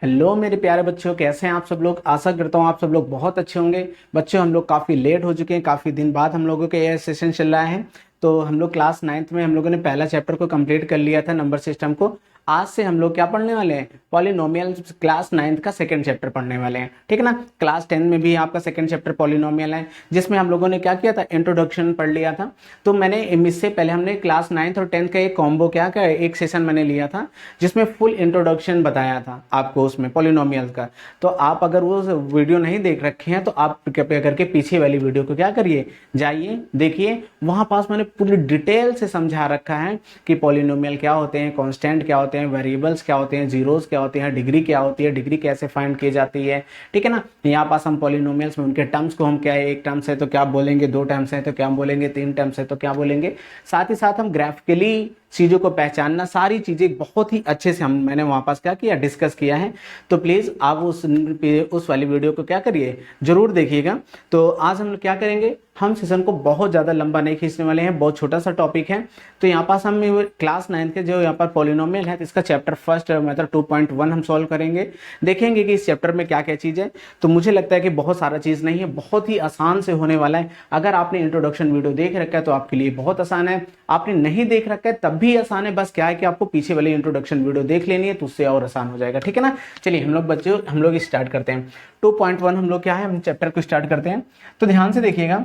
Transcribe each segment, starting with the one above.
Hello मेरे प्यारे बच्चों, कैसे हैं आप सब लोग। आशा करता हूँ आप सब लोग बहुत अच्छे होंगे। बच्चों, हम लोग काफ़ी लेट हो चुके हैं, काफ़ी दिन बाद हम लोगों का यह सेशन चल रहा है। तो हम लोग क्लास 9th में हम लोगों ने पहला चैप्टर को कंप्लीट कर लिया था, नंबर सिस्टम को। आज से हम लोग क्या पढ़ने वाले हैं, पॉलिनोमियल। क्लास 9th का सेकंड चैप्टर पढ़ने वाले हैं, ठीक है ना। क्लास 10 में भी आपका सेकंड चैप्टर पॉलिनोमियल है, जिसमें हम लोगों ने क्या किया था, इंट्रोडक्शन पढ़ लिया था। तो मैंने इससे पहले हमने क्लास 9th और 10th का एक कॉम्बो क्या एक सेशन मैंने लिया था, जिसमें फुल इंट्रोडक्शन बताया था आपको उसमें पॉलिनोमियल का। तो आप अगर वो वीडियो नहीं देख रखे हैं तो आप कृपया करके पीछे वाली वीडियो को क्या करिए, जाइए देखिए। वहां पास मैंने पूरी डिटेल से समझा रखा है कि पॉलिनोमियल क्या होते हैं, कांस्टेंट क्या होते हैं, वेरिएबल्स क्या होते हैं, जीरोस क्या होते हैं, डिग्री क्या होती है, डिग्री कैसे फाइंड की जाती है, ठीक है ना। यहाँ पास हम पॉलिनोमियल्स में उनके टर्म्स को हम क्या है, एक टर्म्स है तो क्या बोलेंगे, दो टर्म्स है तो क्या बोलेंगे, तीन टर्म्स है तो क्या बोलेंगे। साथ ही साथ हम ग्राफिकली चीजों को पहचानना, सारी चीजें बहुत ही अच्छे से मैंने वहां पास क्या किया, डिस्कस किया है। तो प्लीज आप उस वाली वीडियो को क्या करिए, जरूर देखिएगा। तो आज हम लोग क्या करेंगे, हम सेशन को बहुत ज़्यादा लंबा नहीं खींचने वाले हैं, बहुत छोटा सा टॉपिक है। तो यहाँ पास हम क्लास 9th के जो यहाँ पर पॉलिनोमियल है, तो इसका चैप्टर फर्स्ट मतलब 2.1 हम सॉल्व करेंगे। देखेंगे कि इस चैप्टर में क्या क्या चीज़ है। तो मुझे लगता है कि बहुत सारा चीज़ नहीं है, बहुत ही आसान से होने वाला है। अगर आपने इंट्रोडक्शन वीडियो देख रखा है तो आपके लिए बहुत आसान है, आपने नहीं देख रखा है तब भी आसान है। बस क्या है कि आपको पीछे वाली इंट्रोडक्शन वीडियो देख लेनी है, तो उससे और आसान हो जाएगा, ठीक है ना। चलिए हम लोग स्टार्ट करते हैं। 2.1 हम लोग क्या है, हम चैप्टर को स्टार्ट करते हैं। तो ध्यान से देखिएगा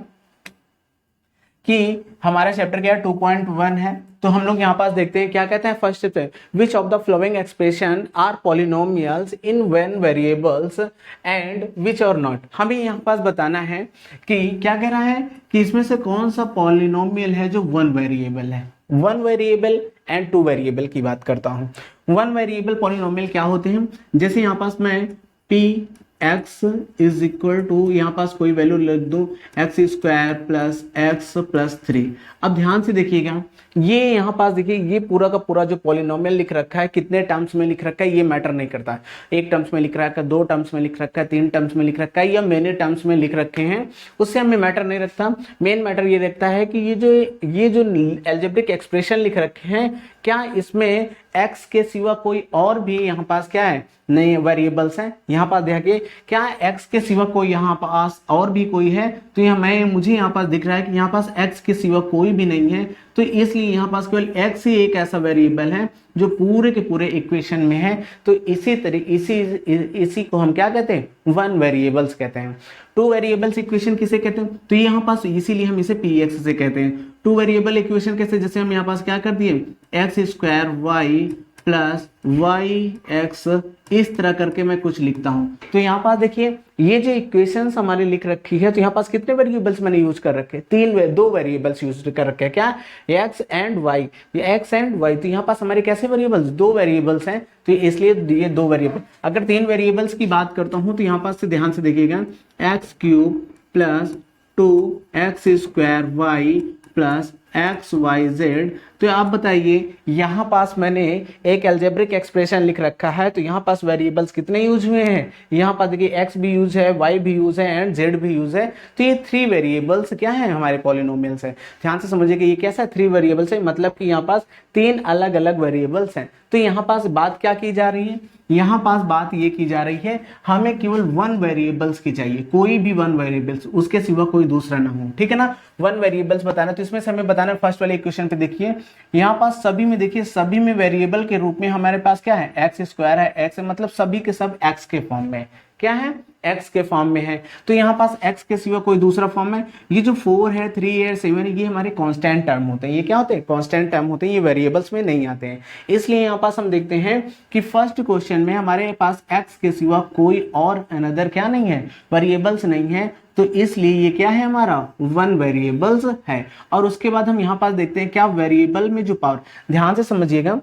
कि हमारा चैप्टर क्या है, 2.1 है। तो हम लोग यहाँ पास देखते हैं क्या कहते हैं। फर्स्ट पे, which of the following expression are polynomials in one variables and which are not. हमें यहाँ पास बताना है कि क्या कह रहा है कि इसमें से कौन सा पॉलिनोमियल है जो वन वेरिएबल है। One variable and two variable की बात करता हूँ। वन वेरिएबल पॉलिनोमियल क्या होते हैं, जैसे यहाँ पास मैं P x is equal to, यहाँ पास कोई वैल्यू लिख दूं, x square plus x plus 3। अब ध्यान से देखिएगा, ये यहाँ पास देखिए, ये पूरा का पूरा जो पॉलिनोमियल लिख रखा है, कितने टर्म्स में लिख रखा है ये मैटर नहीं करता। एक टर्म्स में लिख रखा है, दो टर्म्स में लिख रखा है, तीन टर्म्स में लिख रखा है, या मेनी टर्म्स में लिख रखे हैं, उससे हमें मैटर नहीं रखता। मेन मैटर ये रखता है कि ये जो एल्जेब्रिक एक्सप्रेशन लिख रखे हैं, क्या इसमें x के सिवा कोई और भी यहाँ पास क्या है, नहीं वेरिएबल्स हैं। यहाँ पास देखिए, क्या x के सिवा कोई यहाँ पास और भी कोई है। तो यहाँ मुझे यहाँ पास दिख रहा है कि यहाँ पास x के सिवा कोई भी नहीं है, तो इसलिए यहाँ पास केवल x ही एक ऐसा वेरिएबल है जो पूरे के पूरे इक्वेशन में है। तो इसी को हम क्या कहते हैं, वन वेरिएबल्स कहते हैं। टू वेरिएबल्स इक्वेशन किसे कहते हैं, तो यहाँ पास इसीलिए हम इसे px से कहते हैं। टू वेरिएबल इक्वेशन कैसे, जैसे हम यहाँ पास क्या कर दिए, x square y plus y x, इस तरह करके मैं कुछ लिखता हूं। तो यहाँ पास देखिए, ये जो इक्वेशंस हमारी लिख रखी है, तो यहाँ पास कितने वेरिएबल्स मैंने यूज कर रखे, दो वेरिएबल्स यूज कर रखे हैं, क्या, x and y. X and y, तो यहाँ पास हमारे कैसे वेरिएबल्स, दो वेरिएबल्स हैं, तो इसलिए ये दो वेरिएबल। अगर तीन वेरिएबल्स की बात करता हूं तो यहाँ पास से ध्यान से देखिएगा, x cube plus 2x square y plus x y z. तो आप बताइए, यहाँ पास मैंने एक एल्जेब्रिक एक्सप्रेशन लिख रखा है, तो यहाँ पास वेरिएबल्स कितने यूज हुए हैं, यहाँ पास देखिए x भी यूज है, y भी यूज है एंड z भी यूज है। तो ये थ्री वेरिएबल्स क्या है, हमारे पॉलिनोमियल्स है। ध्यान से समझिए कि ये कैसा थ्री वेरिएबल्स है, मतलब कि यहाँ पास तीन अलग अलग वेरिएबल्स हैं। तो यहाँ पास बात क्या की जा रही है, यहाँ पास बात ये की जा रही है, हमें केवल वन वेरिएबल्स की चाहिए, कोई भी वन वेरिएबल्स, उसके सिवा कोई दूसरा ना हो, ठीक है ना। वन वेरिएबल्स बताना, तो इसमें से हमें बताना फर्स्ट वाले इक्वेशन पे देखिए, यहाँ पास सभी में देखिए, सभी में वेरिएबल के रूप में हमारे पास क्या है, एक्स स्क्वायर है, एक्स मतलब सभी के सब एक्स के फॉर्म में क्या है, x के फॉर्म में है। तो यहाँ पास x के सिवा कोई दूसरा फॉर्म है। ये जो 4 है, 3 है, 7 है, ये हमारे कांस्टेंट टर्म होते हैं। ये क्या होते हैं, कांस्टेंट टर्म होते हैं, ये वेरिएबल्स में नहीं आते हैं। इसलिए यहाँ पास हम देखते हैं कि फर्स्ट क्वेश्चन में हमारे पास x के सिवा कोई और अनदर क्या नहीं है, वेरिएबल्स नहीं है। तो इसलिए ये क्या है, हमारा वन वेरिएबल्स है। और उसके बाद हम यहाँ पास देखते हैं क्या, वेरिएबल में जो पावर, ध्यान से समझिएगा,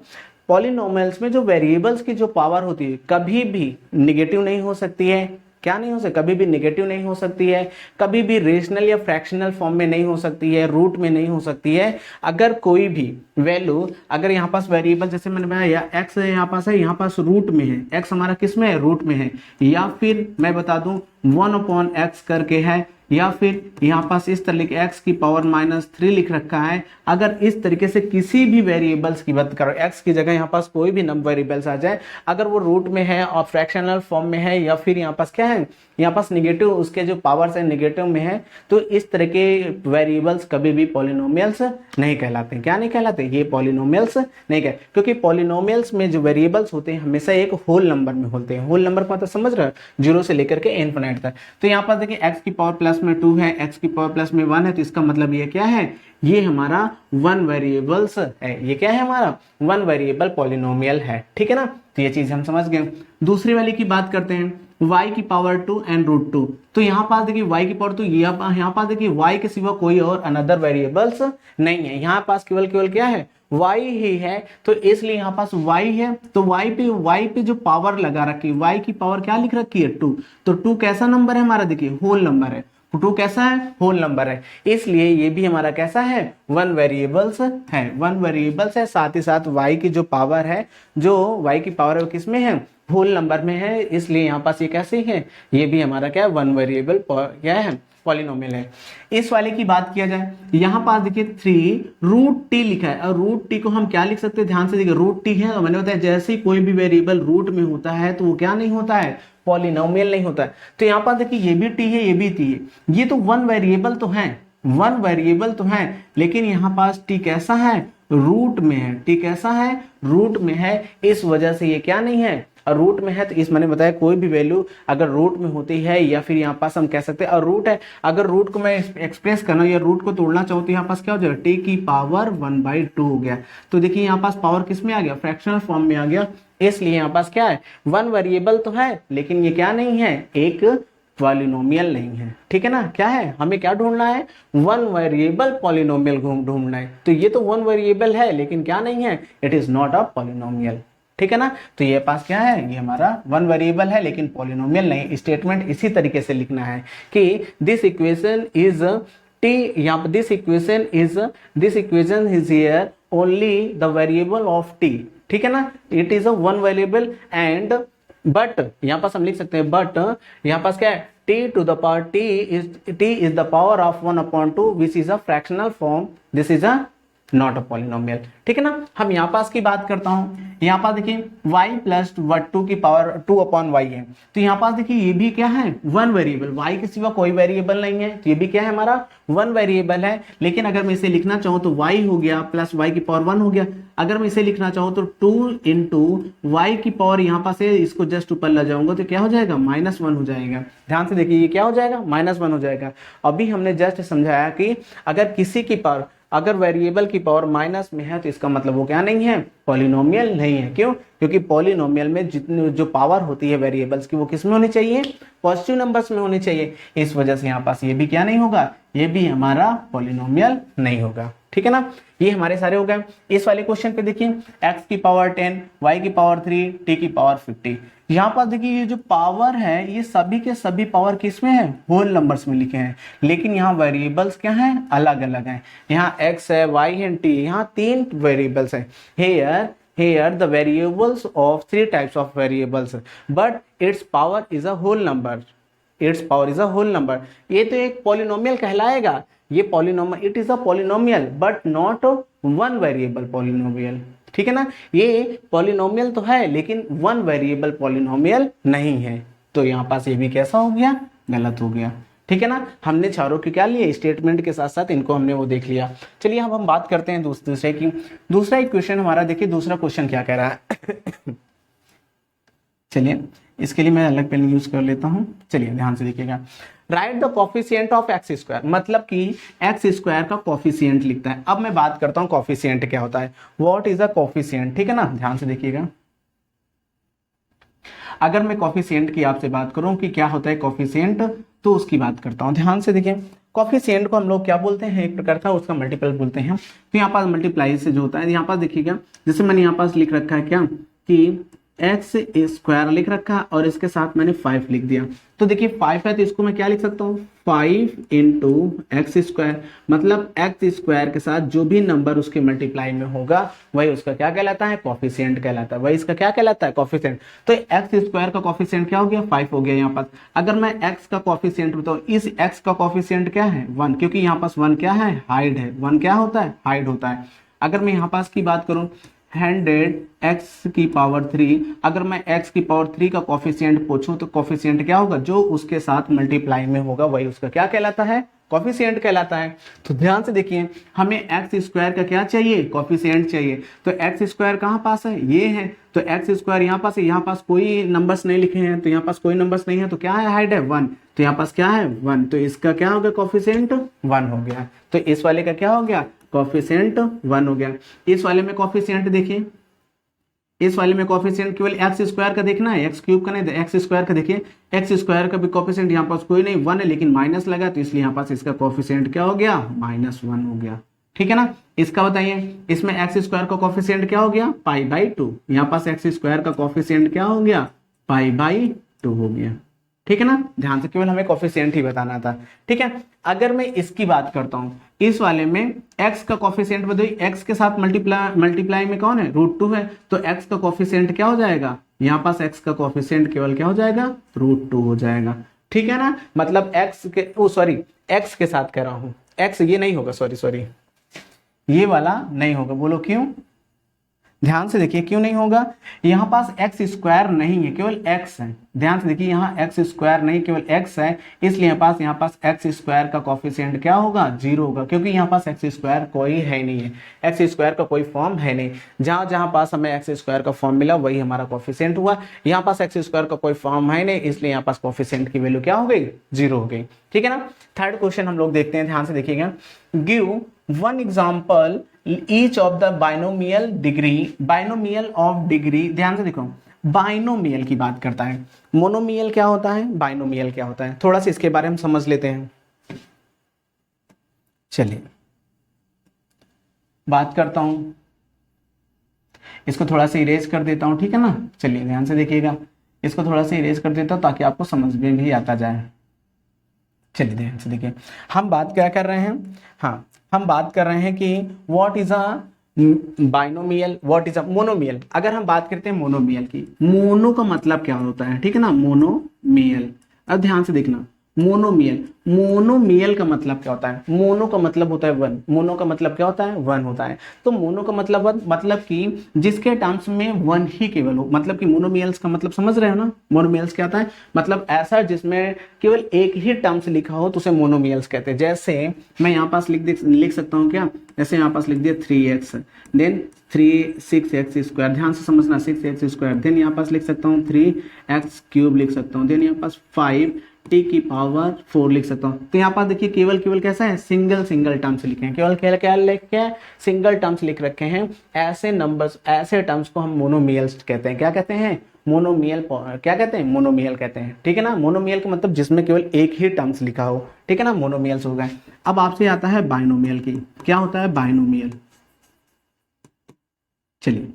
पॉलिनोमियल्स में जो वेरिएबल्स की जो पावर होती है कभी भी निगेटिव नहीं हो सकती है। क्या नहीं हो सकती, कभी भी निगेटिव नहीं हो सकती है, कभी भी रेशनल या फ्रैक्शनल फॉर्म में नहीं हो सकती है, रूट में नहीं हो सकती है। अगर कोई भी वैल्यू, अगर यहाँ पास वेरिएबल जैसे मैंने बताया एक्स यहाँ पास है, यहाँ पास रूट में है, एक्स हमारा किस में है, रूट में है, या फिर मैं बता दूं 1/x करके है, या फिर यहाँ पास इस तरीके x की पावर -3 लिख रखा है, अगर इस तरीके से किसी भी वेरिएबल्स की बात करो, x की जगह यहाँ पास कोई भी नंबर वेरिएबल्स आ जाए, अगर वो रूट में है और फ्रैक्शनल फॉर्म में है या फिर यहाँ पास क्या है, यहाँ पास निगेटिव, उसके जो पावर्स है निगेटिव में है, तो इस तरह के वेरिएबल्स कभी भी पॉलिनोमियल्स नहीं कहलाते। क्या नहीं कहलाते? ये पॉलिनोमियल्स नहीं कहते, क्योंकि पॉलिनोमियल्स में जो वेरिएबल्स होते हैं हमेशा एक होल नंबर में होते हैं। होल नंबर को मतलब समझ रहे हो, 0 से लेकर के इनफिनिट तक। तो यहाँ पर देखिए x की पावर प्लस में 2 है, x की पावर प्लस में 1 है, तो इसका मतलब ये क्या है, ये हमारा वन वेरिएबल्स है। ये क्या है, हमारा वन वेरिएबल पॉलिनोमियल है। ठीक है ना, तो ये चीज हम समझ गए। दूसरी वाली की बात करते हैं, y की पावर 2 एंड √2। तो यहाँ पास देखिए y की पावर 2, यहाँ पास देखिए y के सिवा कोई और अनदर वेरिएबल्स नहीं है, यहाँ पास केवल क्या है, y ही है। तो इसलिए यहाँ पास y है, तो y पे जो पावर लगा रखी है, y की पावर क्या लिख रखी है, 2। तो 2 कैसा नंबर है हमारा, देखिए होल नंबर है। 2 कैसा है, होल नंबर है, इसलिए ये भी हमारा कैसा है, वन वेरिएबल्स है। वन वेरिएबल्स है, साथ ही साथ y की जो पावर है, जो y की पावर है वो किस में है, होल नंबर में है, इसलिए यहाँ पास ये कैसे है, ये भी हमारा क्या है, वन वेरिएबल क्या है, पॉलिनोमियल है। इस वाले की बात किया जाए, यहाँ पास देखिए 3√t लिखा है, और √t को हम क्या लिख सकते हैं, ध्यान से देखिए, √t है, मैंने बताया जैसे ही कोई भी वेरिएबल रूट में होता है तो वो क्या नहीं होता है, पॉलिनोमियल नहीं होता है। तो यहाँ पास देखिए ये भी t है, ये भी t है, ये तो वन वेरिएबल तो है, वन वेरिएबल तो है, लेकिन यहाँ पास t कैसा है, रूट में है। t कैसा है, रूट में है, इस वजह से ये क्या नहीं है, और रूट में है। तो इस मैंने बताया कोई भी वैल्यू अगर रूट में होती है, या फिर यहाँ पास हम कह सकते हैं, और रूट है, अगर रूट को मैं एक्सप्रेस करना या रूट को तोड़ना चाहूँ तो यहाँ पास क्या हो जाएगा, t की पावर 1/2 हो गया। तो देखिए यहाँ पास पावर किस में आ गया, फ्रैक्शनल फॉर्म में आ गया, इसलिए यहाँ पास क्या है, वन वेरिएबल तो है, लेकिन ये क्या नहीं है, एक पॉलिनोमियल नहीं है। ठीक है ना, क्या है, हमें क्या ढूंढना है, वन वेरिएबल पॉलिनोमियल ढूंढना है। तो ये तो वन वेरिएबल है, लेकिन क्या नहीं है, it is not a polynomial. ठीक है ना, तो ये पास क्या है, ये हमारा वन वेरिएबल है लेकिन पॉलिनोमियल नहीं। स्टेटमेंट इसी तरीके से लिखना है कि दिस इक्वेशन इज t, यहाँ पर this equation is here only the variable of t। ठीक है ना, it is a one variable and but, यहाँ पास हम लिख सकते हैं बट, यहाँ पास क्या है, t to the power t is the power of 1/2 which is a fractional form, this is a not a polynomial. ठीक है ना, हम यहाँ पास की बात करता हूँ, यहाँ पास देखिए y प्लस 2 की पावर 2/y है। तो यहाँ पास देखिए ये भी क्या है, वन वेरिएबल, y के सिवा कोई वेरिएबल नहीं है, तो ये भी क्या है, हमारा वन वेरिएबल है। लेकिन अगर मैं इसे लिखना चाहूँ तो y हो गया प्लस y की पावर 1 हो गया। अगर मैं इसे लिखना चाहूँ तो 2 × y की पावर, यहाँ पास है, इसको जस्ट ऊपर ला जाऊंगा तो क्या हो जाएगा, -1 हो जाएगा। ध्यान से देखिए ये क्या हो जाएगा, -1 हो जाएगा। अभी हमने जस्ट समझाया कि अगर किसी की पावर, अगर वेरिएबल की पावर माइनस में है तो इसका मतलब वो क्या नहीं है, पॉलिनोमियल नहीं है। क्यों? क्योंकि पॉलिनोमियल में जितनी जो पावर होती है वेरिएबल्स की वो किस में होनी चाहिए, पॉजिटिव नंबर्स में होनी चाहिए। इस वजह से यहाँ पास ये भी क्या नहीं होगा, ये भी हमारा पॉलिनोमियल नहीं होगा। ठीक है ना, ये हमारे सारे हो गए। इस वाले क्वेश्चन पे देखिए x की पावर 10, y की पावर 3, t की पावर 50। यहाँ पर देखिए ये जो पावर है ये सभी के सभी पावर किस में है, होल नंबर्स में लिखे हैं, लेकिन यहाँ वेरिएबल्स क्या हैं, अलग अलग हैं। यहाँ x है, y है, t, यहाँ 3 वेरिएबल्स हैं। Here the variables of 3 types of variables, but its power is a whole number. Its power is a whole number. ये तो एक पॉलिनोमियल कहलाएगा, ये polynomial, it is a polynomial but not one variable polynomial. ठीक है ना, ये polynomial तो है लेकिन वन वेरिएबल पॉलिनोमियल नहीं है। तो यहाँ पास ये भी कैसा हो गया, गलत हो गया। ठीक है ना, हमने चारों के क्या लिए, स्टेटमेंट के साथ साथ इनको हमने वो देख लिया। चलिए अब हम बात करते हैं दूसरे की। दूसरा इक्वेशन हमारा देखिए, दूसरा क्वेश्चन क्या कह रहा है चलिए इसके लिए मैं अलग पेन यूज कर लेता हूं। चलिए ध्यान से देखिएगा, right the coefficient of x square, मतलब कि एक्स स्क्वायर का कॉफिशिएंट लिखता है। अब मैं बात करता हूं कॉफिशिएंट क्या होता है, व्हाट इज अ कॉफिशिएंट। ठीक है ना, ध्यान से देखिएगा, अगर मैं कॉफिशिएंट की आपसे बात करूं कि क्या होता है कॉफिशिएंट, तो उसकी बात करता हूं। ध्यान से देखिए, कॉफिशिएंट को हम लोग क्या बोलते हैं, एक प्रकार का उसका मल्टीपल बोलते हैं। तो यहाँ पास मल्टीप्लाई से जो होता है, यहाँ पास देखिएगा, जैसे मैंने यहाँ पास लिख रखा है क्या कि एक्स स्क्वायर लिख रखा और इसके साथ मैंने 5 लिख दिया। तो देखिए 5 है तो इसको मैं क्या लिख सकता हूँ, 5 इंटू एक्स स्क्वायर, मतलब एक्स स्क्वायर के साथ जो भी नंबर उसके मल्टीप्लाई में होगा वही उसका क्या कहलाता है, कॉफिशिएंट कहलाता है, वही इसका क्या कहलाता है, कॉफिशिएंट। तो एक्स स्क्वायर का कॉफिशिएंट क्या हो गया, 5 हो गया यहाँ पास। अगर मैं एक्स का कॉफिशिएंट बताऊँ, इस एक्स का कॉफिशिएंट क्या है, 1, क्योंकि यहाँ पास 1 क्या है, हाइड है, 1 क्या होता है, हाइड होता है। अगर मैं यहाँ पास की बात करूँ 100 x की पावर 3, अगर मैं x की पावर 3 का कॉफिशिएंट पूछूं तो कॉफिशिएंट क्या होगा, जो उसके साथ मल्टीप्लाई में होगा वही उसका क्या कहलाता है, कॉफिशिएंट कहलाता है। तो ध्यान से देखिए, हमें एक्स स्क्वायर का क्या चाहिए, कॉफिशिएंट चाहिए। तो एक्स स्क्वायर कहाँ पास है, ये है, तो एक्स स्क्वायर यहाँ पास है, यहाँ पास कोई नंबर्स नहीं लिखे हैं, तो यहाँ पास कोई नंबर्स नहीं है, तो क्या है, हाइड है 1, तो यहाँ पास क्या है 1, तो इसका क्या हो गया, कॉफिशिएंट 1 हो गया। तो इस वाले का क्या हो गया, कॉफिशिएंट 1 हो गया। इस वाले में कॉफिशिएंट देखिए, इस वाले में कॉफिशिएंट केवल एक्स स्क्वायर का देखना है, एक्स क्यूब का नहीं, एक्स स्क्वायर का देखिए, एक्स स्क्वायर का भी कॉफिशिएंट यहाँ पास कोई नहीं, 1 है, लेकिन माइनस लगा तो इसलिए यहाँ पास इसका कॉफिशिएंट क्या हो गया, -1 हो गया। ठीक है ना। इसका बताइए, इसमें एक्स स्क्वायर का कॉफिशिएंट क्या हो गया, π/2, यहाँ पास एक्स स्क्वायर का कॉफिशिएंट क्या हो गया, π/2 हो गया। ठीक है ना, ध्यान से, केवल हमें कॉफिशिएंट ही बताना था। ठीक है, अगर मैं इसकी बात करता हूं, इस वाले में x का कॉफिशिएंट बताइए, x के साथ मल्टीप्लाई में कौन है, √2 है, तो x का कॉफिशिएंट क्या हो जाएगा, यहाँ पास x का कॉफिशिएंट केवल क्या हो जाएगा, √2 हो जाएगा। ठीक है ना, मतलब x के साथ कह रहा हूं, x ये नहीं होगा, सॉरी ये वाला नहीं होगा, बोलो क्यों, ध्यान से देखिए क्यों नहीं होगा, यहाँ पास एक्स स्क्वायर नहीं है, केवल एक्स है। ध्यान से देखिए, यहाँ एक्स स्क्वायर नहीं, केवल एक्स है, इसलिए यहाँ पास एक्स स्क्वायर का कॉफिशिएंट क्या होगा, 0 होगा, क्योंकि यहाँ पास एक्स स्क्वायर कोई है नहीं है, एक्स स्क्वायर का कोई फॉर्म है नहीं। जहाँ जहाँ पास हमें एक्स स्क्वायर का फॉर्म मिला वही हमारा कॉफिशिएंट हुआ। यहाँ पास एक्स स्क्वायर का कोई फॉर्म है नहीं, इसलिए यहाँ पास कॉफिशिएंट की वैल्यू क्या हो गई, 0 हो गई। ठीक है ना। थर्ड क्वेश्चन हम लोग देखते हैं, ध्यान से देखिएगा। Give one example each of the binomial of degree, ध्यान से देखो, बाइनोमियल की बात करता है, मोनोमियल क्या होता है, बाइनोमियल क्या होता है, थोड़ा सा इसके बारे में समझ लेते हैं। चलिए बात करता हूं, इसको थोड़ा सा इरेज कर देता हूं, ठीक है ना। चलिए ध्यान से देखिएगा, इसको थोड़ा सा इरेज कर देता हूं ताकि आपको समझ में भी आता जाए। चलिए ध्यान से देखिए, हम बात क्या कर रहे हैं, हाँ हम बात कर रहे हैं कि what is a binomial, what is a monomial. अगर हम बात करते हैं मोनोमियल की, मोनो का मतलब क्या होता है, ठीक है ना, मोनोमियल। अब ध्यान से देखना, मोनोमियल का मतलब क्या होता है, मोनो का मतलब होता है 1, मोनो का मतलब क्या होता है, 1 होता है। तो मोनो का मतलब कि जिसके टर्म्स में 1 ही केवल हो, मतलब कि मोनोमियल्स का मतलब समझ रहे हो ना, मोनोमियल्स क्या होता है, मतलब ऐसा जिसमें केवल एक ही टर्म्स लिखा हो तो उसे मोनोमियल्स कहते हैं। जैसे मैं यहाँ पास लिख सकता हूँ क्या, जैसे यहाँ पास लिख दिया 3x, देन 6x स्क्वायर, ध्यान से समझना, 6x स्क्वायर, देन यहाँ पास लिख सकता हूँ 3x क्यूब लिख सकता हूँ, देन यहाँ पास 5t की पावर 4 लिख सकता हूँ। तो यहाँ पास देखिए केवल कैसा है, सिंगल टर्म्स लिखे हैं, केवल क्या लिखे हैं, सिंगल टर्म्स लिख रखे हैं। ऐसे नंबर्स, ऐसे टर्म्स को हम मोनोमियल्स कहते हैं। क्या कहते हैं, मोनोमियल, क्या कहते हैं, मोनोमियल कहते हैं। ठीक है ना, मोनोमियल का मतलब जिसमें केवल एक ही टर्म्स लिखा हो, ठीक है ना, मोनोमियल्स हो गए। अब आपसे आता है बाइनोमियल की, क्या होता है बाइनोमियल। चलिए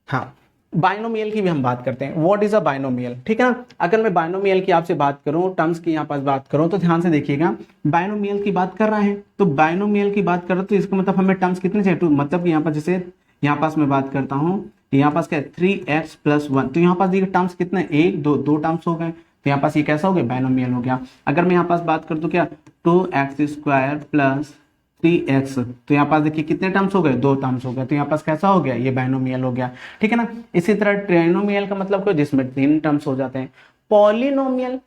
हाँ, बाइनोमियल की भी हम बात करते हैं, व्हाट इज अ बाइनोमियल। ठीक है ना, अगर मैं बाइनोमियल की आपसे बात करूं, टर्म्स की यहाँ पास बात करूं, तो ध्यान से देखिएगा, बाइनोमियल की बात कर रहे हैं, तो बाइनोमियल की बात कर रहे, तो इसका मतलब हमें टर्म्स कितने चाहिए, 2, मतलब कि यहाँ पास जैसे यहाँ पास मैं बात करता हूँ, यहाँ पास क्या है 3x + 1, तो यहाँ पास देखिए टर्म्स कितने, 1 2 टर्म्स हो गए, तो यहाँ पास ये कैसा हो गया, बाइनोमियल हो गया। अगर मैं यहाँ पास बात कर दूं क्या, 2x² + 3x, तो यहाँ पास देखिए कितने टर्म्स हो गए, 2 टर्म्स हो गए, तो यहाँ पास कैसा हो गया, ये बाइनोमियल हो गया। ठीक है ना। इसी तरह ट्राइनोमियल का मतलब क्या, जिसमें 3 टर्म्स हो जाते हैं। पॉलिनोमियल,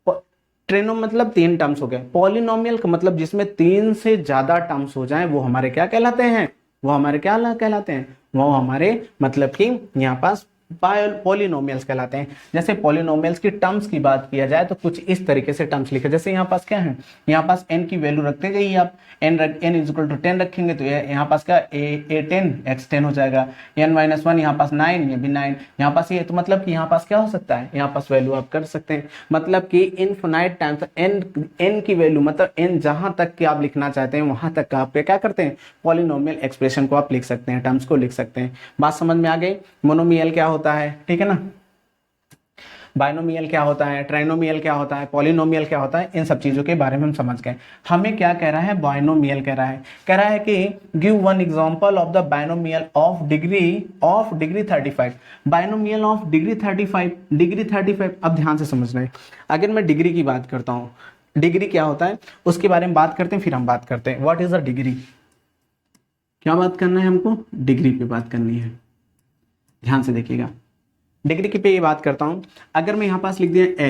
ट्रेनो मतलब 3 टर्म्स हो गए, पॉलिनोमियल का मतलब जिसमें 3 से ज्यादा टर्म्स हो जाएं वो हमारे क्या कहलाते हैं, वो हमारे क्या कहलाते हैं, वो हमारे मतलब कि यहाँ पास पॉलिनोमियल्स कहलाते हैं। जैसे पॉलिनोमियल्स की टर्म्स की बात किया जाए तो कुछ इस तरीके से टर्म्स लिखे, जैसे यहाँ पास क्या है, यहाँ पास n की वैल्यू रखते जाइए आप, n इज इक्वल टू 10 रखेंगे तो यहाँ पास क्या a10 x10 हो जाएगा, n-1 यहाँ पास 9, ये भी 9, यहाँ पास ये, तो मतलब कि यहाँ पास क्या हो सकता है, यहाँ पास वैल्यू आप कर सकते हैं, मतलब कि इनफिनाइट टाइम्स n की वैल्यू, मतलब n जहां तक कि आप लिखना चाहते हैं वहां तक का आप क्या करते हैं, पॉलिनोमियल एक्सप्रेशन को आप लिख सकते हैं, टर्म्स को लिख सकते हैं। बात समझ में आ गई। मोनोमियल क्या होता है, ठीक है ना, बाइनोमियल क्या होता है, ट्राइनोमियल क्या होता है, पॉलिनोमियल क्या होता है, इन सब चीजों के बारे में हम समझ गए। हमें क्या कह रहा है, बाइनोमियल कह रहा है कि give one example of the binomial of degree 35, binomial of degree 35। अब ध्यान से समझना है, अगर मैं डिग्री की बात करता हूँ, डिग्री क्या होता है उसके बारे में बात करते हैं, फिर हम बात करते हैं व्हाट इज अ डिग्री। क्या बात करना है हमको, डिग्री पे बात करनी है, ध्यान से देखिएगा। डिग्री की पे ये बात करता हूं, अगर मैं यहां पास लिख दिया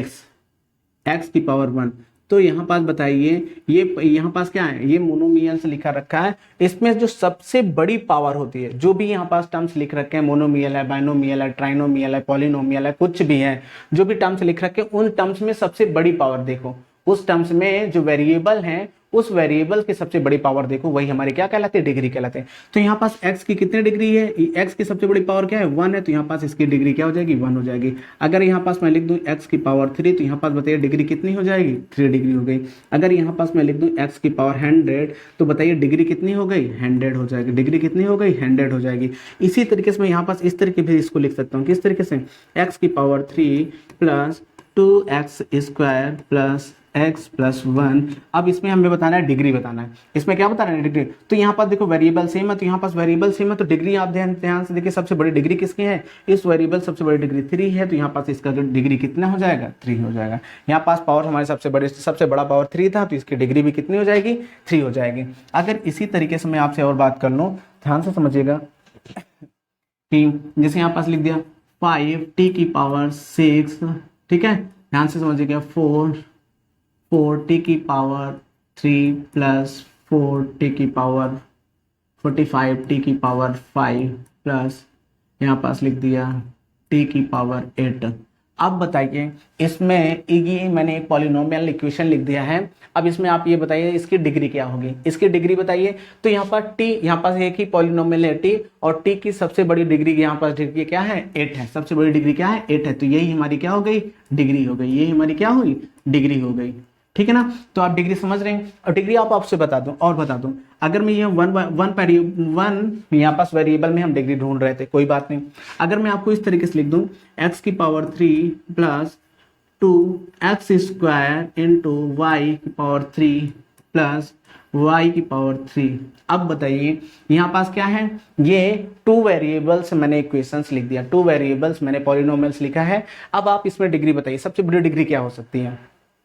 x की पावर 1, तो यहां पास बताइए ये यहां पास क्या है, ये मोनोमियल से लिखा रखा है, इसमें जो सबसे बड़ी पावर होती है, जो भी यहां पास टर्म्स लिख रखे हैं, मोनोमियल है, बाइनोमियल है, ट्राइनोमियल है, पॉलिनोमियल है, कुछ भी है, जो भी टर्म्स लिख रखे हैं उन टर्म्स में सबसे बड़ी पावर देखो, उस टर्म्स में जो वेरिएबल है उस वेरिएबल की सबसे बड़ी पावर देखो, वही हमारे क्या कहलाते हैं, डिग्री कहलाते हैं। तो यहाँ पास x की कितनी डिग्री है, x की सबसे बड़ी पावर क्या है, 1 है, तो यहाँ पास इसकी डिग्री क्या हो जाएगी, 1 हो जाएगी। अगर यहाँ पास मैं लिख दूं x की पावर 3, तो यहाँ पास बताइए डिग्री कितनी हो जाएगी, 3 डिग्री हो गई। अगर यहाँ पास मैं लिख दूं x की पावर 100, तो बताइए डिग्री कितनी हो गई, 100 हो जाएगी। डिग्री कितनी हो गई, 100 हो जाएगी। इसी तरीके से मैं यहाँ पास इस तरीके से इसको लिख सकता हूँ, किस तरीके से, x की power 3 plus 2x square plus x plus 1। अब इसमें हमें बताना है डिग्री, बताना है इसमें क्या बताना है, डिग्री। तो यहाँ पास देखो वेरिएबल सेम है, तो यहाँ पास वेरिएबल सेम है तो डिग्री आप ध्यान से देखिए, सबसे बड़ी डिग्री किसकी है, इस वेरिएबल सबसे बड़ी डिग्री 3 है, तो यहाँ पास इसका डिग्री कितना हो जाएगा, 3 हो जाएगा। यहाँ पास पावर हमारे सबसे बड़ा पावर 3 था, तो इसकी डिग्री भी कितनी हो जाएगी, 3 हो जाएगी। अगर इसी तरीके से मैं आपसे और बात कर लूँ, ध्यान से समझिएगा, जैसे यहाँ पास लिख दिया 5t की पावर 6, ठीक है, ध्यान से समझिएगा, 4t की पावर 3 प्लस 4t की पावर 45t की पावर 5 प्लस यहाँ पास लिख दिया t की पावर 8। अब बताइए इसमें ये मैंने एक पॉलिनोमियल इक्वेशन लिख दिया है, अब इसमें आप ये बताइए इसकी डिग्री क्या होगी, इसकी डिग्री बताइए। तो यहाँ पर t, यहाँ पास एक ही पॉलिनोमियल है t, और t की सबसे बड़ी डिग्री यहाँ पास डिग्री क्या है, 8 है, सबसे बड़ी डिग्री क्या है, 8 है, तो यही हमारी क्या हो गई, डिग्री हो गई, यही हमारी क्या हुई, डिग्री हो गई, ठीक है ना। तो आप डिग्री समझ रहे हैं। और डिग्री आप आपसे बता दूं, अगर मैं ये वन यहाँ पास वेरिएबल में हम डिग्री ढूंढ रहे थे, कोई बात नहीं, अगर मैं आपको इस तरीके से लिख दूं x की power 3 plus 2x square into y की पावर 3 प्लस y की पावर 3। अब बताइए यहाँ पास क्या है, ये 2 वेरिएबल्स मैंने इक्वेशंस लिख दिया, 2 वेरिएबल्स मैंने पॉलिनोमियल्स लिखा है। अब आप इसमें डिग्री बताइए, सबसे बड़ी डिग्री क्या हो सकती है,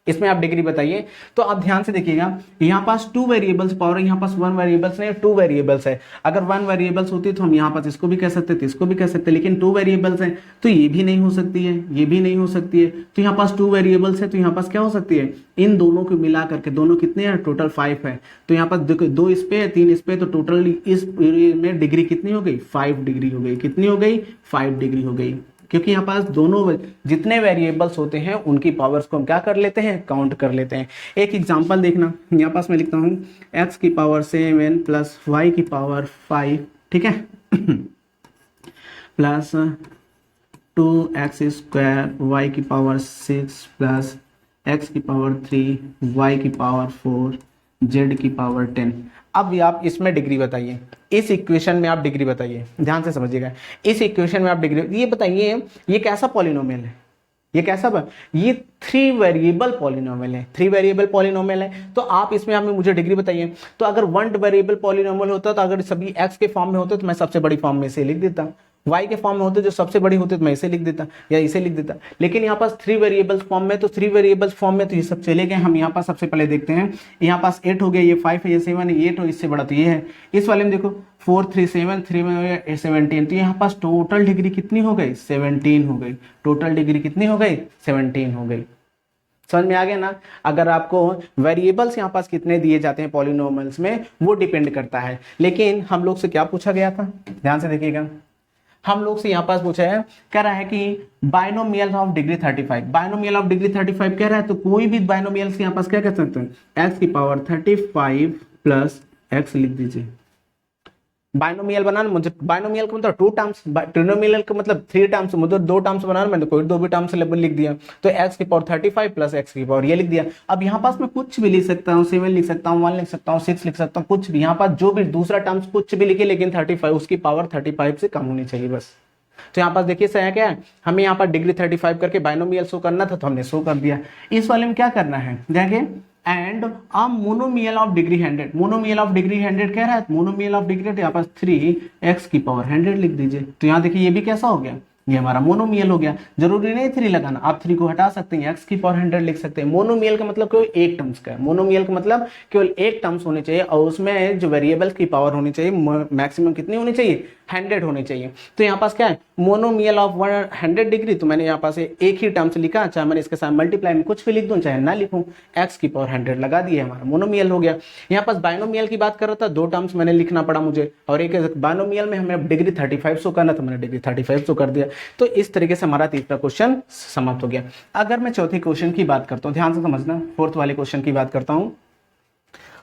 इसमें आप डिग्री बताइए। तो आप ध्यान से देखिएगा, यहाँ पास 2 वेरिएबल्स पावर है, यहाँ पास 1 वेरिएबल्स नहीं, 2 वेरिएबल्स है। अगर 1 वेरिएबल्स होती तो हम यहाँ पास इसको भी कह सकते थे, इसको भी कह सकते, लेकिन 2 वेरिएबल्स हैं तो ये भी नहीं हो सकती है, ये भी नहीं हो सकती है। तो यहाँ पास 2 वेरिएबल्स है, तो यहाँ पास क्या हो सकती है, इन दोनों को मिला करके, दोनों कितने हैं, टोटल 5 है। तो यहाँ पास 2 इस पे है, 3 इस पे, तो टोटल इस में डिग्री कितनी हो गई, 5 डिग्री हो गई। कितनी हो गई, 5 डिग्री हो गई, क्योंकि यहाँ पास दोनों जितने वेरिएबल्स होते हैं उनकी पावर्स को हम क्या कर लेते हैं, काउंट कर लेते हैं। एक एग्जांपल देखना, यहाँ पास मैं लिखता हूँ x की पावर 7 प्लस y की पावर 5, ठीक है, प्लस 2x स्क्वायर y की पावर 6 प्लस x की पावर 3 y की पावर 4 z की पावर 10। अब आप इसमें डिग्री बताइए, इस इक्वेशन में आप डिग्री बताइए, ध्यान से समझिएगा, इस इक्वेशन में आप डिग्री ये बताइए, ये कैसा पॉलिनोमियल है, ये कैसा, ये 3 वेरिएबल पॉलिनोमियल है, 3 वेरिएबल पॉलिनोमियल है। तो आप इसमें हमें मुझे डिग्री बताइए। तो अगर 1 वेरिएबल पॉलिनोमियल होता, तो अगर सभी x के फॉर्म में होते तो मैं सबसे बड़ी फॉर्म में से लिख देता, y के फॉर्म में होते जो सबसे बड़ी होते तो मैं इसे लिख देता या इसे लिख देता। लेकिन यहाँ पास 3 वेरिएबल्स फॉर्म में, तो 3 वेरिएबल्स फॉर्म में तो ये सब चले गए। हम यहाँ पास सबसे पहले देखते हैं, यहाँ पास 8 हो गया, ये 5 है, ये 7 है, 8 हो, इससे बड़ा तो ये है। इस वाले में देखो 4 3 7, 3 में हो गया 17, तो यहाँ पास टोटल डिग्री कितनी हो गई, 17 हो गई। टोटल डिग्री कितनी हो गई, 17 हो गई। समझ में आ गया ना। अगर आपको वेरिएबल्स यहाँ पास कितने दिए जाते हैं पॉलिनोमियल्स में, वो डिपेंड करता है। लेकिन हम लोग से क्या पूछा गया था, ध्यान से देखिएगा, हम लोग से यहाँ पास पूछा है, कह रहा है कि binomial of degree 35, binomial of degree 35 कह रहा है, तो कोई भी बाइनोमियल से यहाँ पास क्या कह सकते हैं, x की पावर 35 प्लस x लिख दीजिए। बाइनोमियल बनाना, मुझे बाइनोमियल का मतलब टू टर्म्स, ट्रिनोमियल का मतलब थ्री टर्म्स, मुझे दो टर्म्स बनाना, मैंने कोई दो भी टर्म्स लिख दिया, तो x की पावर 35 प्लस x की पावर ये लिख दिया। अब यहाँ पास मैं कुछ भी लिख सकता हूँ, 7 लिख सकता हूँ, 1 लिख सकता हूँ, 6 लिख सकता हूँ, कुछ भी यहाँ पास जो भी दूसरा टर्म्स कुछ भी लिखे, लेकिन 35 उसकी पावर 35 से कम होनी चाहिए बस। तो यहाँ पास देखिए सही क्या है, हमें यहाँ पर डिग्री 35 करके बाइनोमियल शो करना था, तो हमने शो कर दिया। इस वाले में क्या करना है, देखिए and a monomial of degree 100, monomial of degree 100 कह रहा है, मोनोमियल ऑफ डिग्री यहाँ पास 3x की पावर 100 लिख दीजिए। तो यहाँ देखिए ये भी कैसा हो गया, ये हमारा मोनोमियल हो गया। जरूरी नहीं 3 लगाना, आप 3 को हटा सकते हैं, x की पावर 100 लिख सकते हैं। मोनोमियल का मतलब केवल एक टर्म्स का है, मोनोमियल का मतलब केवल एक टर्म्स होने चाहिए और उसमें जो वेरिएबल्स की पावर होनी चाहिए मैक्सिमम कितनी होनी चाहिए, 100 होनी चाहिए। तो यहाँ पास क्या है, मोनोमियल ऑफ 100 डिग्री, तो मैंने यहाँ पास एक ही टर्म्स लिखा, चाहे मैंने इसके साथ मल्टीप्लाई में कुछ भी लिख दूं चाहे ना लिखूं, x की पावर 100 लगा दिया, हमारा मोनोमियल हो गया। यहाँ पास बाइनोमियल की बात कर रहा था, दो टर्म्स मैंने लिखना पड़ा मुझे, और एक बाइनोमियल में हमें डिग्री 35 शो करना, तो मैंने डिग्री 35 शो कर दिया। तो इस तरीके से हमारा तीसरा क्वेश्चन समाप्त हो गया। अगर मैं चौथे क्वेश्चन की बात करता हूँ, ध्यान से समझना, फोर्थ वाले क्वेश्चन की बात करता हूँ,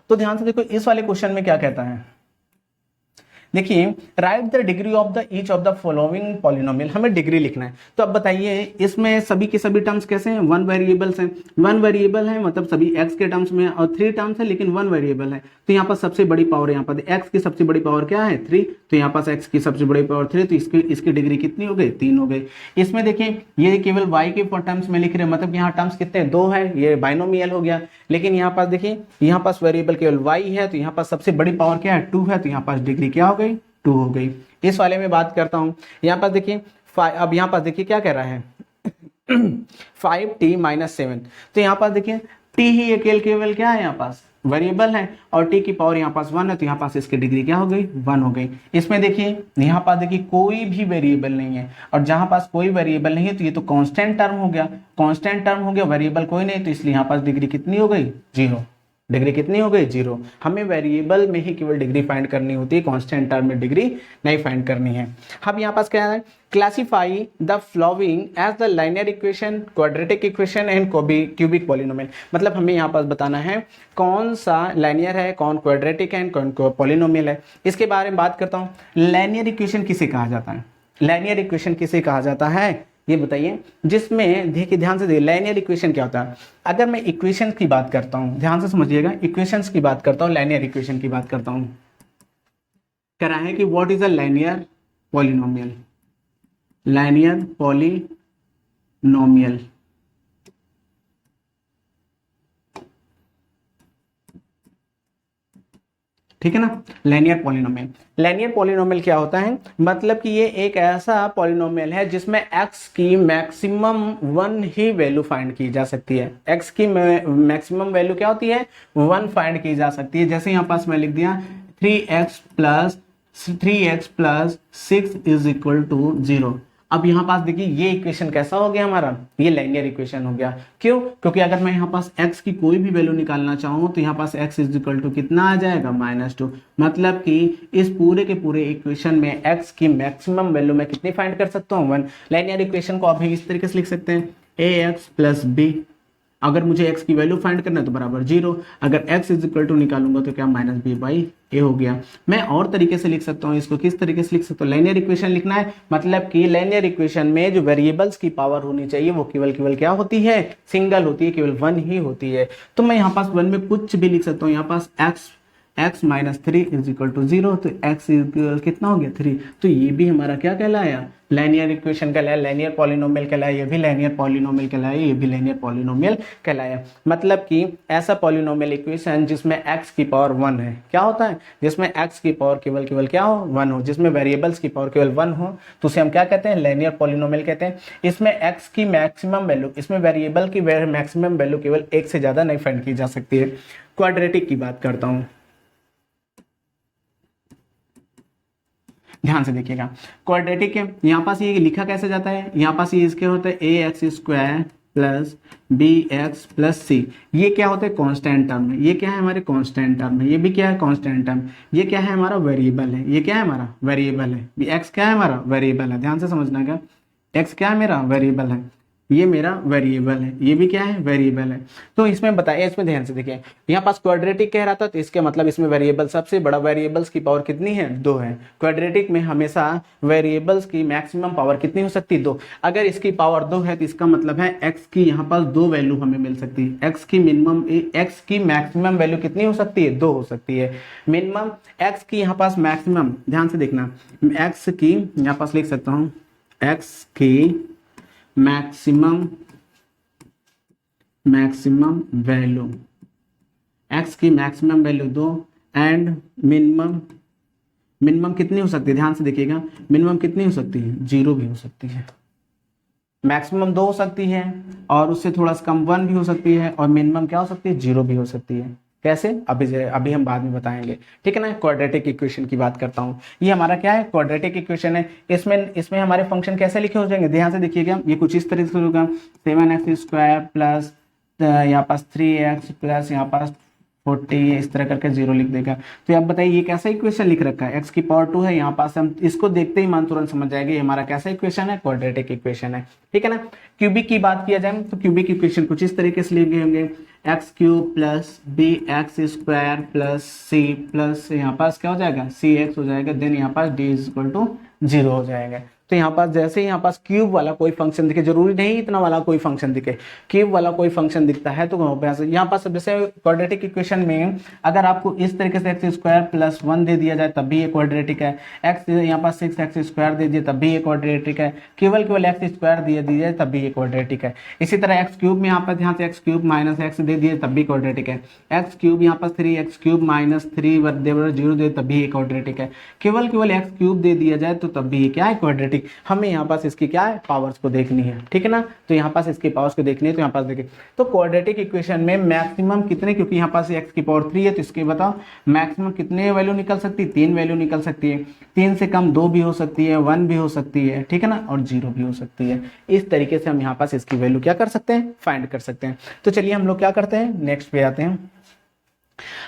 तो ध्यान से देखो इस वाले क्वेश्चन में क्या कहता है, देखिए right the degree of the each of the following polynomial, हमें डिग्री लिखना है। तो अब बताइए इसमें सभी के सभी टर्म्स कैसे हैं, वन वेरिएबल्स हैं, वन वेरिएबल है मतलब सभी x के टर्म्स में, और 3 टर्म्स है लेकिन वन वेरिएबल है। तो यहाँ पर सबसे बड़ी पावर, यहाँ पर x की सबसे बड़ी पावर क्या है 3, तो यहाँ पास x की सबसे बड़ी पावर 3, तो इसकी डिग्री कितनी हो गई, 3 हो गई। इसमें देखिए ये केवल y के टर्म्स में लिख रहे हैं, मतलब यहाँ टर्म्स कितने 2 है, ये बाइनोमियल हो गया। लेकिन यहाँ पास देखिए यहाँ पास वेरिएबल केवल y है, तो यहाँ पास सबसे बड़ी पावर क्या है 2 है, तो यहाँ पास डिग्री क्या हो गई 2 हो गई। इस वाले में बात करता हूं, यहाँ पास देखिए अब यहाँ पास देखिए क्या कह रहा है 5t माइनस 7, तो यहाँ पास देखिए t ही केवल क्या है यहाँ पास वेरिएबल है, और t की पावर यहाँ पास 1 है, तो यहाँ पास इसकी डिग्री क्या हो गई 1 हो गई। इसमें देखिए यहाँ पास देखिए कोई भी वेरिएबल नहीं है, और जहां पास कोई वेरिएबल नहीं है तो ये तो कांस्टेंट टर्म हो गया, कांस्टेंट टर्म हो गया, वेरिएबल कोई नहीं, तो इसलिए यहाँ पास डिग्री कितनी हो गई 0, डिग्री कितनी हो गई 0। हमें वेरिएबल में ही केवल डिग्री फाइंड करनी होती है, कांस्टेंट टर्म में डिग्री नहीं फाइंड करनी है। अब यहाँ पास क्या है, classify the following as the linear equation, quadratic equation and cubic polynomial, मतलब हमें यहाँ पास बताना है कौन सा लाइनियर है, कौन क्वाड्रेटिक है, कौन पॉलिनोमियल है। इसके बारे में बात करता हूँ, लाइनियर इक्वेशन किसे कहा जाता है, लाइनियर इक्वेशन किसे कहा जाता है ये बताइए, जिसमें देखिए ध्यान से देखिए लाइनियर इक्वेशन क्या होता है। अगर मैं इक्वेशन की बात करता हूं, ध्यान से समझिएगा, इक्वेशंस की बात करता हूं, लाइनियर इक्वेशन की बात करता हूं, कह रहा है कि what is a linear polynomial, linear polynomial, ठीक है ना। लाइनियर पॉलिनोमियल, लाइनियर पॉलिनोमियल क्या होता है, मतलब कि ये एक ऐसा पॉलिनोमियल है जिसमें x की मैक्सिमम 1 ही वैल्यू फाइंड की जा सकती है, x की मैक्सिमम वैल्यू क्या होती है 1 फाइंड की जा सकती है। जैसे यहाँ पास मैं लिख दिया 3x plus 6 is equal to 0। अब यहाँ पास देखिए ये इक्वेशन कैसा हो गया हमारा, ये लाइनियर इक्वेशन हो गया। क्यों, क्योंकि अगर मैं यहाँ पास x की कोई भी वैल्यू निकालना चाहूँ तो यहाँ पास x इज इक्वल टू कितना आ जाएगा -2, मतलब कि इस पूरे के पूरे इक्वेशन में x की मैक्सिमम वैल्यू मैं कितनी फाइंड कर सकता हूँ 1। लाइनियर इक्वेशन को आप इस तरीके से लिख सकते हैं ax प्लस b, अगर मुझे x की वैल्यू फाइंड करना है तो बराबर 0, अगर x इज इक्वल टू निकालूंगा तो क्या -b/a हो गया। मैं और तरीके से लिख सकता हूँ इसको, किस तरीके से लिख सकता हूँ, लाइनियर इक्वेशन लिखना है मतलब कि लाइनियर इक्वेशन में जो वेरिएबल्स की पावर होनी चाहिए वो केवल क्या होती है, सिंगल होती है, केवल 1 ही होती है। तो मैं यहाँ पास 1 में कुछ भी लिख सकता हूँ, यहाँ पास x minus 3 is equal to 0, तो x इक्वल कितना हो गया 3, तो ये भी हमारा क्या कहलाया लाइनियर इक्वेशन कहलाया, लाइनियर पॉलिनोमियल कहलाया, ये भी लाइनियर पॉलिनोमियल कहलाया, ये भी लाइनियर पॉलिनोमियल कहलाया। मतलब कि ऐसा पॉलिनोमियल इक्वेशन जिसमें x की पावर 1 है, क्या होता है जिसमें x की पावर केवल क्या हो 1 हो, जिसमें वेरिएबल्स की पावर केवल 1 हो, तो उसे हम क्या कहते हैं लाइनियर पॉलिनोमियल कहते हैं। इसमें x की मैक्सिमम वैल्यू, इसमें वेरिएबल की मैक्सिमम वैल्यू केवल 1 से ज्यादा नहीं फाइंड की जा सकती है। क्वाड्रेटिक की बात करता हूं, ध्यान से देखिएगा, क्वाड्रेटिक है यहाँ पास ये लिखा कैसे जाता है, यहाँ पास ये इसके होते हैं ax² plus b x plus c, ये क्या होता है कांस्टेंट टर्म है, ये क्या है हमारे कांस्टेंट टर्म है, ये भी क्या है कांस्टेंट टर्म, ये क्या है हमारा वेरिएबल है, ये क्या है हमारा वेरिएबल है, ये एक्स क्या है हमारा वेरिएबल है, ध्यान से समझना क्या, एक्स क्या है मेरा वेरिएबल है, ये मेरा वेरिएबल है, ये भी क्या है वेरिएबल है। तो इसमें बताइए, इसमें ध्यान से देखिए, यहाँ पास क्वाड्रेटिक कह रहा था तो इसके मतलब इसमें वेरिएबल सबसे बड़ा वेरिएबल्स की पावर कितनी है 2 है। क्वाड्रेटिक में हमेशा वेरिएबल्स की मैक्सिमम पावर कितनी हो सकती है 2। अगर इसकी पावर 2 है तो इसका मतलब है एक्स की यहाँ पास 2 वैल्यू हमें मिल सकती है। एक्स की मिनिमम, एक्स की मैक्सिमम वैल्यू कितनी हो सकती है 2 हो सकती है। मिनिमम एक्स की यहाँ पास मैक्सिमम, ध्यान से देखना, एक्स की यहाँ पास लिख सकता हूँ, एक्स की मैक्सिमम वैल्यू, एक्स की मैक्सिमम वैल्यू 2 एंड मिनिमम कितनी हो सकती है, ध्यान से देखिएगा, मिनिमम कितनी हो सकती है 0 भी हो सकती है। मैक्सिमम 2 हो सकती है और उससे थोड़ा सा कम 1 भी हो सकती है, और मिनिमम क्या हो सकती है 0 भी हो सकती है। कैसे, अभी हम बाद में बताएंगे, ठीक है ना। क्वाड्रेटिक इक्वेशन की बात करता हूँ, ये हमारा क्या है क्वाड्रेटिक इक्वेशन है। इसमें हमारे फंक्शन कैसे लिखे हो जाएंगे, ध्यान से देखिएगा, ये कुछ इस तरीके से होगा, 7x² प्लस यहाँ पास 3x प्लस यहाँ पास 40, इस तरह करके 0 लिख देगा। तो आप बताइए ये कैसा इक्वेशन लिख रखा है, x की पावर 2 है, यहाँ पास हम इसको देखते ही मान तुरंत समझ जाएंगे ये हमारा कैसा इक्वेशन है, क्वाड्रेटिक इक्वेशन है, ठीक है ना। क्यूबिक की बात किया जाए तो क्यूबिक इक्वेशन कुछ इस तरीके से लिखे होंगे, x³ plus bx² plus c plus यहाँ पास क्या हो जाएगा cx हो जाएगा, देन यहाँ पास d = 0 हो जाएगा। तो यहाँ पास जैसे यहाँ पास क्यूब वाला कोई फंक्शन दिखे, जरूरी नहीं इतना वाला कोई फंक्शन दिखे, क्यूब वाला कोई फंक्शन दिखता है तो यहाँ पास जैसे क्वाड्रेटिक इक्वेशन में अगर आपको इस तरीके से x² प्लस 1 दे दिया जाए तब भी ये क्वाड्रेटिक है, x यहाँ पास 6x² दे दिए तब भी ये क्वाड्रेटिक है, केवल x² दिया जाए तब भी ये क्वाड्रेटिक है। इसी तरह x³ में यहाँ पर ध्यान से x³ माइनस x दे दिए तब भी क्वाड्रेटिक है, x³ यहाँ पर 3x³ माइनस 3 0 दे तब भी ये क्वाड्रेटिक है, केवल x³ दे दिया जाए तो तब भी ये क्या है क्वाड्रेटिक। हमें यहाँ पास इसकी क्या है पावर्स को देखनी है, ठीक है ना। तो यहाँ पास इसकी पावर्स को देखनी है, तो यहाँ पास देखिए, तो क्वाड्रेटिक इक्वेशन में मैक्सिमम कितने, क्योंकि यहाँ पास x की पावर 3 है तो इसके बताओ मैक्सिमम कितने वैल्यू निकल सकती है, 3 वैल्यू निकल सकती है। 3 से कम 2 भी हो सकती है, 1 भी हो सकती है, ठीक है ना, और 0 भी हो सकती है। इस तरीके से हम यहाँ पास इसकी वैल्यू क्या कर सकते हैं, फाइंड कर सकते हैं। तो चलिए हम लोग क्या करते हैं, नेक्स्ट पे आते हैं।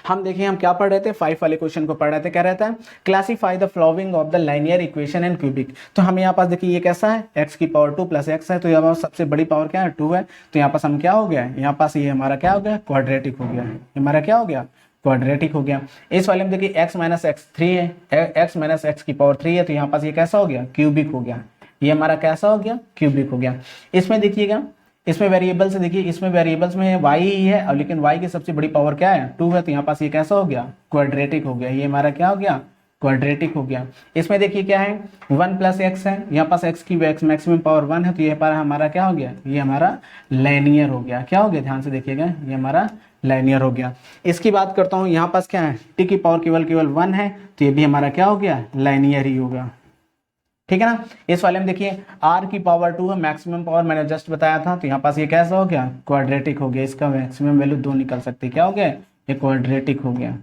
हम देखिए हम क्या पढ़ रहे थे, 5 वाले क्वेश्चन को पढ़ रहे थे, क्या रहता है classify the following of the linear equation and cubic. तो हम यहाँ पास देखिए ये कैसा है, x की पावर 2 प्लस x है, तो यहाँ पास सबसे बड़ी पावर क्या है 2 है, तो यहाँ पास हम क्या हो गया, यहाँ पास ये हमारा क्या हो गया क्वाड्रेटिक हो गया, हमारा क्या हो गया क्वाड्रेटिक हो गया। इस वाले में देखिए x माइनस एक्स 3 है, x माइनस एक्स की पावर 3 है, तो यहाँ पास ये कैसा हो गया क्यूबिक हो गया, ये हमारा कैसा हो गया क्यूबिक हो गया। इसमें देखिएगा, इसमें वेरिएबल से देखिए, इसमें वेरिएबल्स में y ही है और लेकिन y की सबसे बड़ी पावर क्या है 2 है, तो यहाँ पास ये कैसा हो गया क्वाड्रेटिक हो गया, ये हमारा क्या हो गया क्वाड्रेटिक हो गया। इसमें देखिए क्या है 1 प्लस एक्स है, यहाँ पास x की मैक्सिमम पावर 1 है, तो ये हमारा क्या हो गया, ये हमारा लाइनियर हो गया, क्या हो गया ध्यान से देखिएगा, ये हमारा लाइनियर हो गया। इसकी बात करता हूँ, यहाँ पास क्या है t की पावर केवल 1 है, तो ये भी हमारा क्या हो गया लाइनियर ही होगा, ठीक है ना। इस वाले में देखिए r की पावर 2 है, मैक्सिमम पावर मैंने जस्ट बताया था, तो यहाँ पास ये कैसा हो गया क्वाड्रेटिक हो गया, इसका मैक्सिमम वैल्यू 2 निकल सकती है, क्या हो गया ये क्वाड्रेटिक हो गया।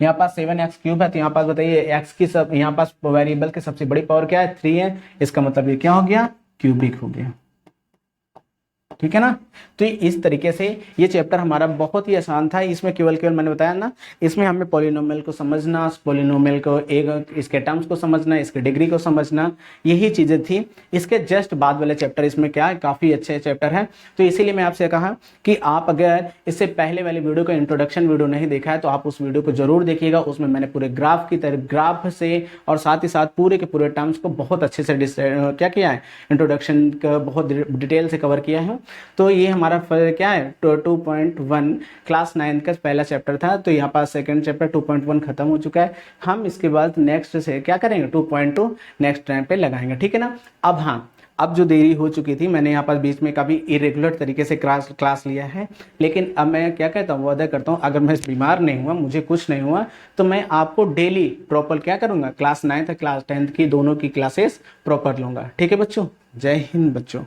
यहाँ पास 7x³ है, तो यहाँ पास बताइए x की सब यहाँ पास वेरिएबल की सबसे बड़ी पावर क्या है 3 है, इसका मतलब ये क्या हो गया क्यूबिक हो गया, ठीक है ना। तो इस तरीके से ये चैप्टर हमारा बहुत ही आसान था। इसमें केवल मैंने बताया ना, इसमें हमें पॉलिनोमियल को समझना, पॉलिनोमियल को एक इसके टर्म्स को समझना, इसके डिग्री को समझना, यही चीजें थी। इसके जस्ट बाद वाले चैप्टर इसमें क्या है काफी अच्छे चैप्टर है। तो इसीलिए मैं आपसे कहा कि आप अगर इससे पहले वाले वीडियो का इंट्रोडक्शन वीडियो नहीं देखा है तो आप उस वीडियो को जरूर देखिएगा। उसमें मैंने पूरे ग्राफ की तरह ग्राफ से और साथ ही साथ पूरे के पूरे टर्म्स को बहुत अच्छे से क्या किया है, इंट्रोडक्शन का बहुत डिटेल से कवर किया है। तो ये हमारा क्या है 2.1 क्लास 9 का पहला चैप्टर था। तो यहाँ पास सेकंड चैप्टर 2.1 खत्म हो चुका है। हम इसके बाद नेक्स्ट से क्या करेंगे 2.2 नेक्स्ट टाइम पे लगाएंगे, ठीक है ना। अब हाँ, अब जो देरी हो चुकी थी, मैंने यहाँ पर बीच में कभी इरेगुलर तरीके से क्लास लिया है, लेकिन अब मैं क्या कहता हूँ वादा करता हूँ, अगर मैं बीमार नहीं हुआ, मुझे कुछ नहीं हुआ, तो मैं आपको डेली प्रॉपर क्या करूँगा क्लास 9th और क्लास 10th की दोनों की क्लासेस प्रॉपर लूँगा, ठीक है बच्चों। जय हिंद बच्चों।